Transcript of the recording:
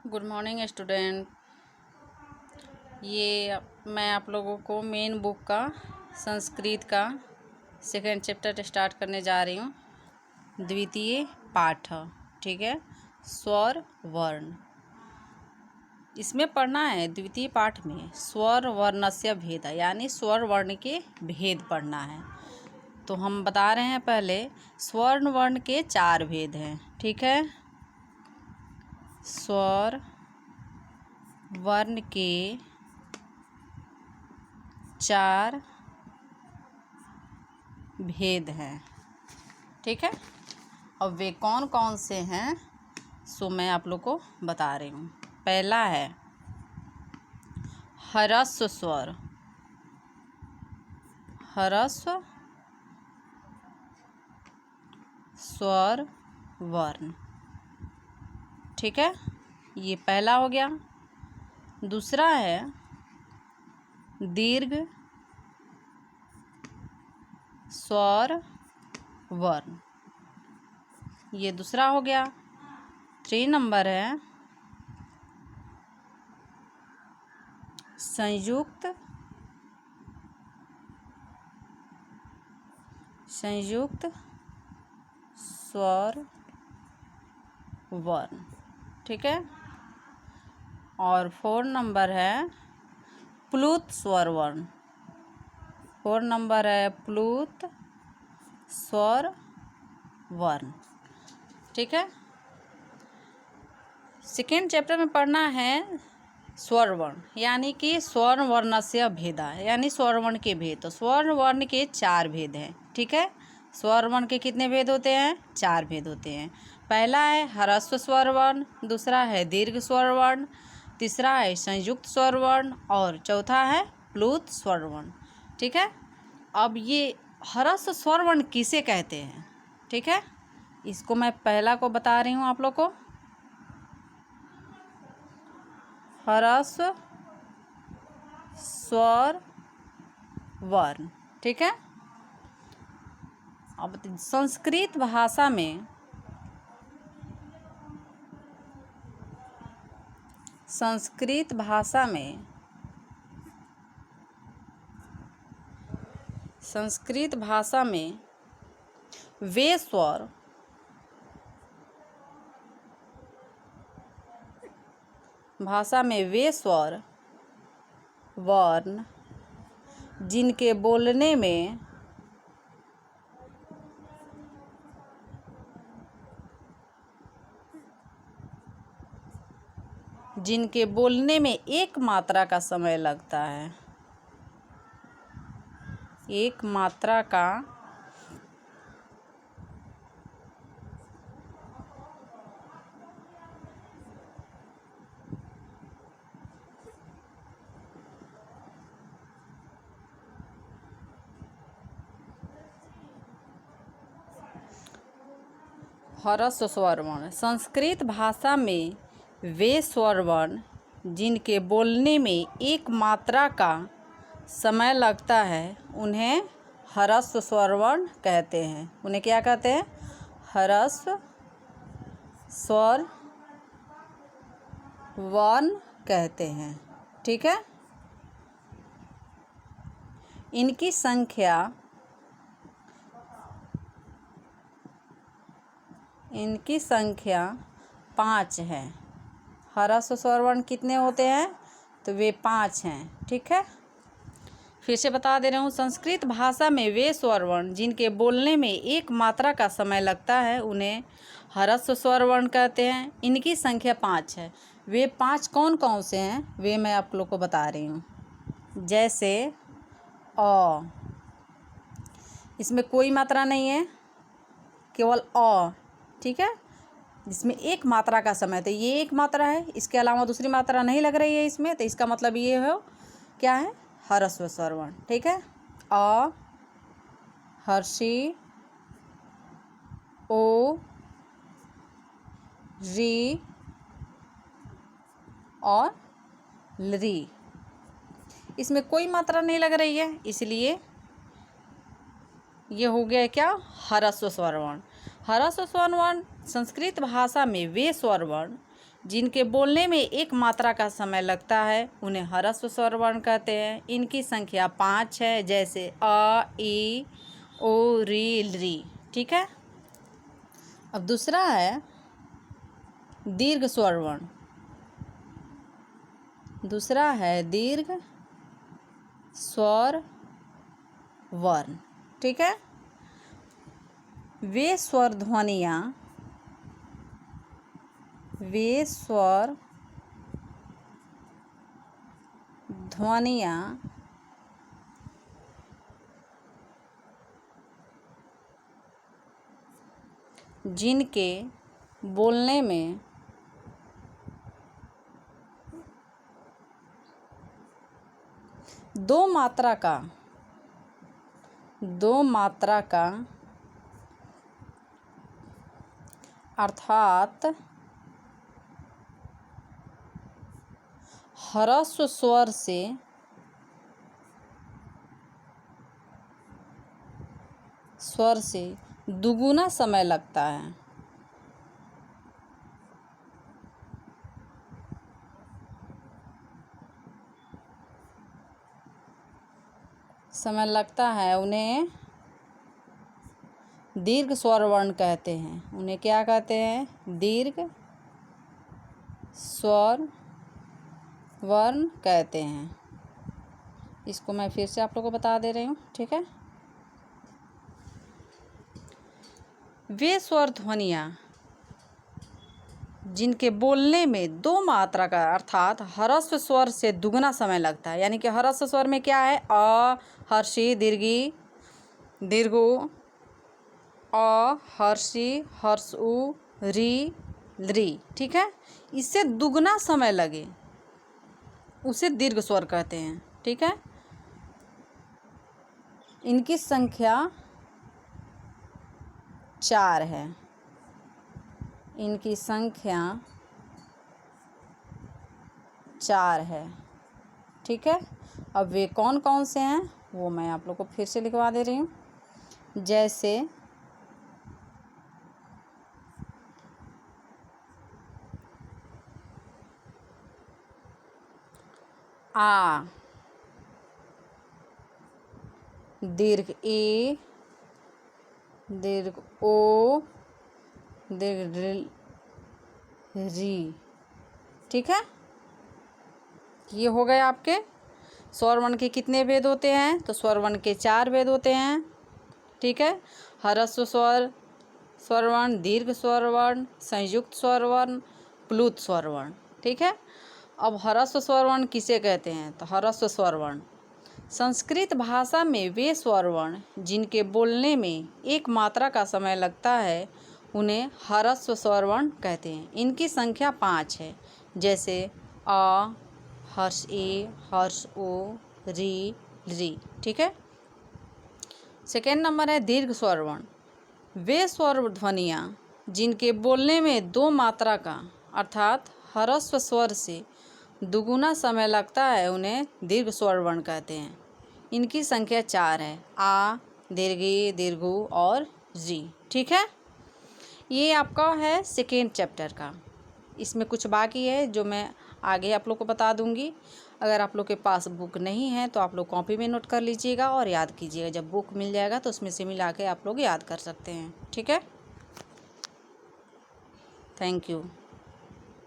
Good morning student. ये मैं आप लोगों को मेन बुक का संस्कृत का सेकेंड चैप्टर स्टार्ट करने जा रही हूँ। द्वितीय पाठ, ठीक है। स्वर वर्ण इसमें पढ़ना है। द्वितीय पाठ में स्वर वर्णस्य भेद, यानी स्वर वर्ण के भेद पढ़ना है। तो हम बता रहे हैं, पहले स्वर्ण वर्ण के 4 भेद हैं, ठीक है। स्वर वर्ण के 4 भेद हैं, ठीक है। अब वे कौन कौन से हैं सो मैं आप लोग को बता रही हूँ। पहला है ह्रस्व स्वर, ह्रस्व स्वर वर्ण, ठीक है। ये पहला हो गया। दूसरा है दीर्घ स्वर वर्ण, ये दूसरा हो गया। 3 नंबर है संयुक्त स्वर वर्ण, ठीक है। और 4 नंबर है प्लुत स्वर वर्ण। 4 नंबर है प्लुत स्वर वर्ण, ठीक है। सेकेंड चैप्टर में पढ़ना है स्वर वर्ण, यानी कि स्वर्ण वर्णस्य भेदा, यानी स्वर वर्ण के भेद। तो स्वर वर्ण के 4 भेद हैं, ठीक है। स्वर वर्ण के कितने भेद होते हैं? 4 भेद होते हैं। पहला है ह्रस्व स्वर वर्ण, दूसरा है दीर्घ स्वर वर्ण, तीसरा है संयुक्त स्वर वर्ण और चौथा है प्लुत स्वर वर्ण, ठीक है। अब ये ह्रस्व स्वर वर्ण किसे कहते हैं, ठीक है। इसको मैं पहला को बता रही हूँ आप लोग को। ह्रस्व स्वर वर्ण, ठीक है। अब संस्कृत भाषा में वे स्वर वर्ण जिनके बोलने में एक मात्रा का समय लगता है, एक मात्रा का ह्रस्व स्वर वर्ण। संस्कृत भाषा में वे स्वर वर्ण जिनके बोलने में एक मात्रा का समय लगता है उन्हें ह्रस्व स्वर वर्ण कहते हैं। उन्हें क्या कहते हैं? ह्रस्व स्वर वर्ण कहते हैं, ठीक है। इनकी संख्या 5 है। ह्रस्व स्वर वर्ण कितने होते हैं? तो वे 5 हैं, ठीक है। फिर से बता दे रहा हूँ, संस्कृत भाषा में वे स्वर वर्ण जिनके बोलने में एक मात्रा का समय लगता है उन्हें ह्रस्व स्वर वर्ण कहते हैं। इनकी संख्या 5 है। वे 5 कौन कौन से हैं वे मैं आप लोग को बता रही हूँ। जैसे अ, इसमें कोई मात्रा नहीं है, केवल अ, ठीक है। जिसमें एक मात्रा का समय, तो ये एक मात्रा है, इसके अलावा दूसरी मात्रा नहीं लग रही है इसमें, तो इसका मतलब ये हो क्या है? ह्रस्व स्वर वर्ण, ठीक है। अ, हर्षी, ओ, री और ली। इसमें कोई मात्रा नहीं लग रही है, इसलिए ये हो गया क्या? ह्रस्व स्वर वर्ण। ह्रस्व स्वर वर्ण संस्कृत भाषा में वे स्वर वर्ण जिनके बोलने में एक मात्रा का समय लगता है उन्हें ह्रस्व स्वर वर्ण कहते हैं। इनकी संख्या 5 है, जैसे अ, ई, ओ, री। ठीक है। अब दूसरा है दीर्घ स्वर वर्ण। दूसरा है दीर्घ स्वर वर्ण। ठीक है। वे स्वर ध्वनियाँ जिनके बोलने में दो मात्रा का अर्थात ह्रस्व स्वर से दुगुना समय लगता है। उन्हें दीर्घ स्वर वर्ण कहते हैं। उन्हें क्या कहते हैं? दीर्घ स्वर वर्ण कहते हैं। इसको मैं फिर से आप लोगों को बता दे रही हूँ। ठीक है। वे स्वर ध्वनियाँ जिनके बोलने में दो मात्रा का अर्थात ह्रस्व स्वर से दुगना समय लगता है। यानी कि ह्रस्व स्वर में क्या है? अ, हर्षी, दीर्घी, दीर्घु, अ, हर्षी, हर्षु, री। ठीक है। इससे दुगना समय लगे उसे दीर्घ स्वर कहते हैं। ठीक है। इनकी संख्या 4 है। इनकी संख्या 4 है। ठीक है। अब वे कौन कौन से हैं वो मैं आप लोग को फिर से लिखवा दे रही हूँ। जैसे आ, दीर्घ ए, दीर्घ ओ, दीर्घ री। ठीक है। ये हो गए आपके स्वर वर्ण के कितने भेद होते हैं? तो स्वर वर्ण के 4 भेद होते हैं। ठीक है। ह्रस्व स्वर वर्ण, दीर्घ स्वर वर्ण, संयुक्त स्वर वर्ण, प्लुत स्वर वर्ण। ठीक है। अब ह्रस्व स्वर वर्ण किसे कहते हैं? तो ह्रस्व स्वर वर्ण संस्कृत भाषा में वे स्वर वर्ण जिनके बोलने में एक मात्रा का समय लगता है उन्हें ह्रस्व स्वर वर्ण कहते हैं। इनकी संख्या 5 है। जैसे अ, हर्ष ए, हर्ष ओ, री। ठीक है। सेकेंड नंबर है दीर्घ स्वर वर्ण। वे स्वर ध्वनियाँ जिनके बोलने में दो मात्रा का अर्थात ह्रस्व स्वर से दुगुना समय लगता है उन्हें दीर्घ स्वर वर्ण कहते हैं। इनकी संख्या 4 है। आ, दीर्घी, दीर्घु और री। ठीक है। ये आपका है सेकेंड चैप्टर का। इसमें कुछ बाकी है जो मैं आगे आप लोग को बता दूंगी। अगर आप लोग के पास बुक नहीं है तो आप लोग कॉपी में नोट कर लीजिएगा और याद कीजिएगा। जब बुक मिल जाएगा तो उसमें से मिला के आप लोग याद कर सकते हैं। ठीक है। Thank you.